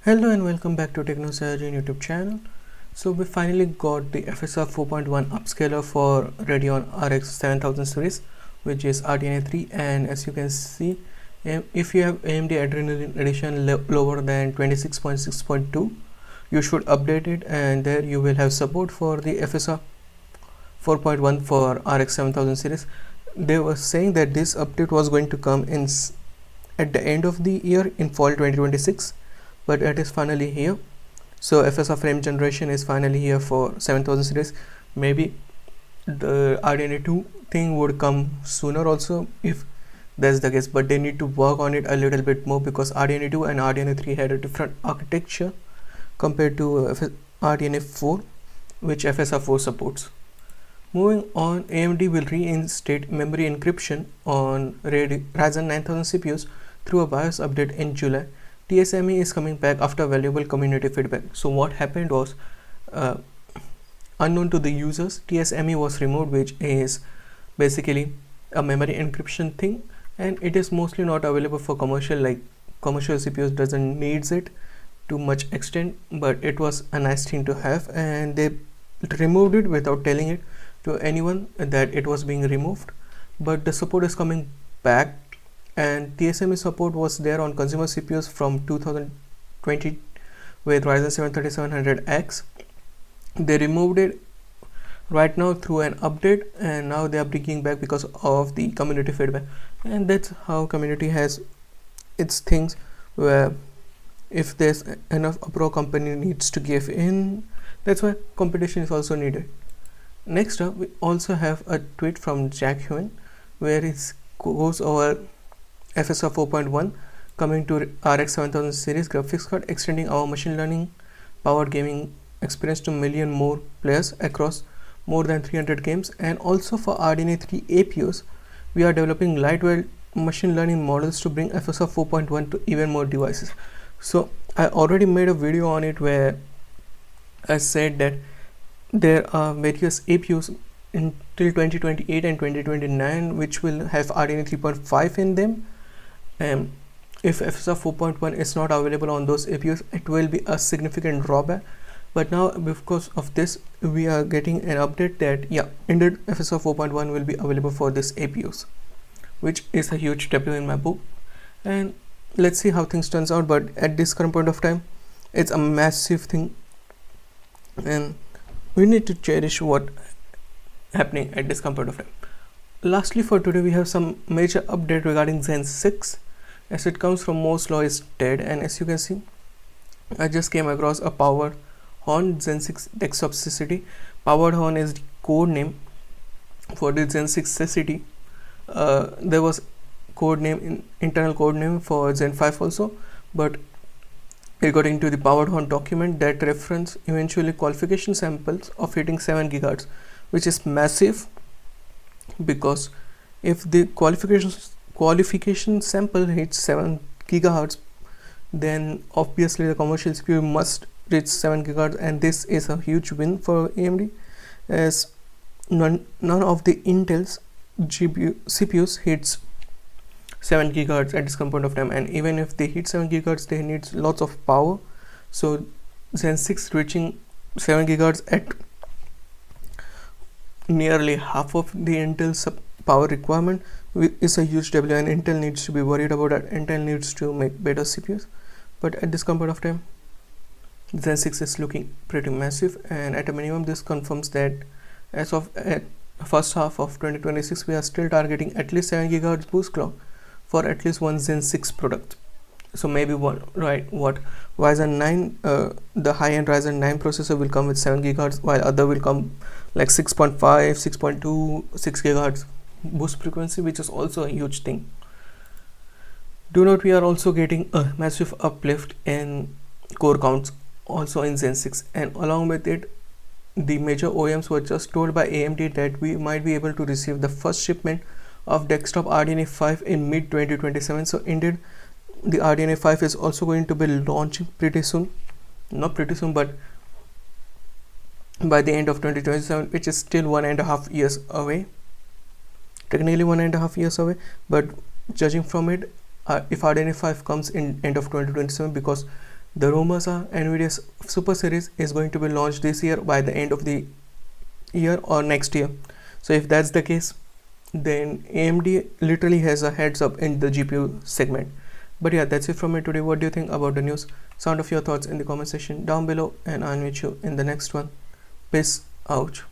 Hello and welcome back to TechnoSurgeon YouTube channel. So we finally got the FSR 4.1 upscaler for Radeon RX 7000 series, which is RDNA 3, and as you can see, if you have AMD Adrenaline edition lower than 26.6.2, you should update it, and there you will have support for the FSR 4.1 for RX 7000 series. They were saying that this update was going to come in at the end of the year in fall 2026, but it is finally here. So FSR frame generation is finally here for 7000 series. Maybe the RDNA 2 thing would come sooner also if that's the case, but they need to work on it a little bit more because RDNA 2 and RDNA 3 had a different architecture compared to RDNA 4, which FSR 4 supports. Moving on, AMD will reinstate memory encryption on Ryzen 9000 CPUs through a BIOS update in July. TSME is coming back after valuable community feedback. So what happened was, unknown to the users, TSME was removed, which is basically a memory encryption thing, and it is mostly not available for commercial, like commercial CPUs doesn't needs it to much extent, but it was a nice thing to have, and they removed it without telling it to anyone that it was being removed. But the support is coming back, and TSME support was there on consumer CPUs from 2020 with Ryzen 7 3700X. They removed it right now through an update, and now they are bringing back because of the community feedback. And that's how community has its things, where if there's enough, a pro company needs to give in. That's why competition is also needed. Next up, we also have a tweet from Jack Huen where he goes over FSR 4.1 coming to RX 7000 series graphics card, extending our machine learning powered gaming experience to million more players across more than 300 games. And also for RDNA 3 APUs, we are developing lightweight machine learning models to bring FSR 4.1 to even more devices. So I already made a video on it where I said that there are various APUs until 2028 and 2029 which will have RDNA 3.5 in them, and if FSR 4.1 is not available on those APUs, it will be a significant drawback. But now because of this, we are getting an update that indeed FSR 4.1 will be available for this APUs, which is a huge W in my book. And let's see how things turns out, but at this current point of time, it's a massive thing, and we need to cherish what happening at this point of time. Lastly, for today, we have some major update regarding Zen 6, as it comes from Moore's law is dead. And as you can see, I just came across a powered horn Zen 6 desktop CCD. Powered horn is the code name for the Zen 6 CCD. There was internal code name for Zen 5 also, but according to the powered horn document, that reference eventually qualification samples of hitting 7 GHz, which is massive, because if the qualification sample hits 7 GHz, then obviously the commercial CPU must reach 7 GHz, and this is a huge win for AMD, as none of the Intel's CPUs hits 7 GHz at this point of time, and even if they hit 7 GHz, they need lots of power. So Zen 6 reaching 7 GHz at nearly half of the Intel's power requirement is a huge W, and Intel needs to be worried about that. Intel needs to make better CPUs, but at this point of time, Zen 6 is looking pretty massive, and at a minimum, this confirms that as of first half of 2026, we are still targeting at least 7 GHz boost clock for at least one Zen 6 product. So maybe Ryzen 9, the high-end Ryzen 9 processor will come with 7 GHz, while other will come like 6.5, 6.2, 6 GHz boost frequency, which is also a huge thing. Do note, we are also getting a massive uplift in core counts also in Zen 6, and along with it, the major OEMs were just told by AMD that we might be able to receive the first shipment of desktop RDNA 5 in mid 2027. So indeed, the RDNA 5 is also going to be launching pretty soon, not pretty soon, but by the end of 2027, which is still 1.5 years away, technically 1.5 years away. But judging from it, if RDNA 5 comes in end of 2027, because The rumors are Nvidia's Super Series is going to be launched this year by the end of the year or next year. So if that's the case, then AMD literally has a heads up in the GPU segment. But yeah, that's it from me today. What do you think about the news? Sound of your thoughts in the comment section down below, and I'll meet you in the next one. Peace out.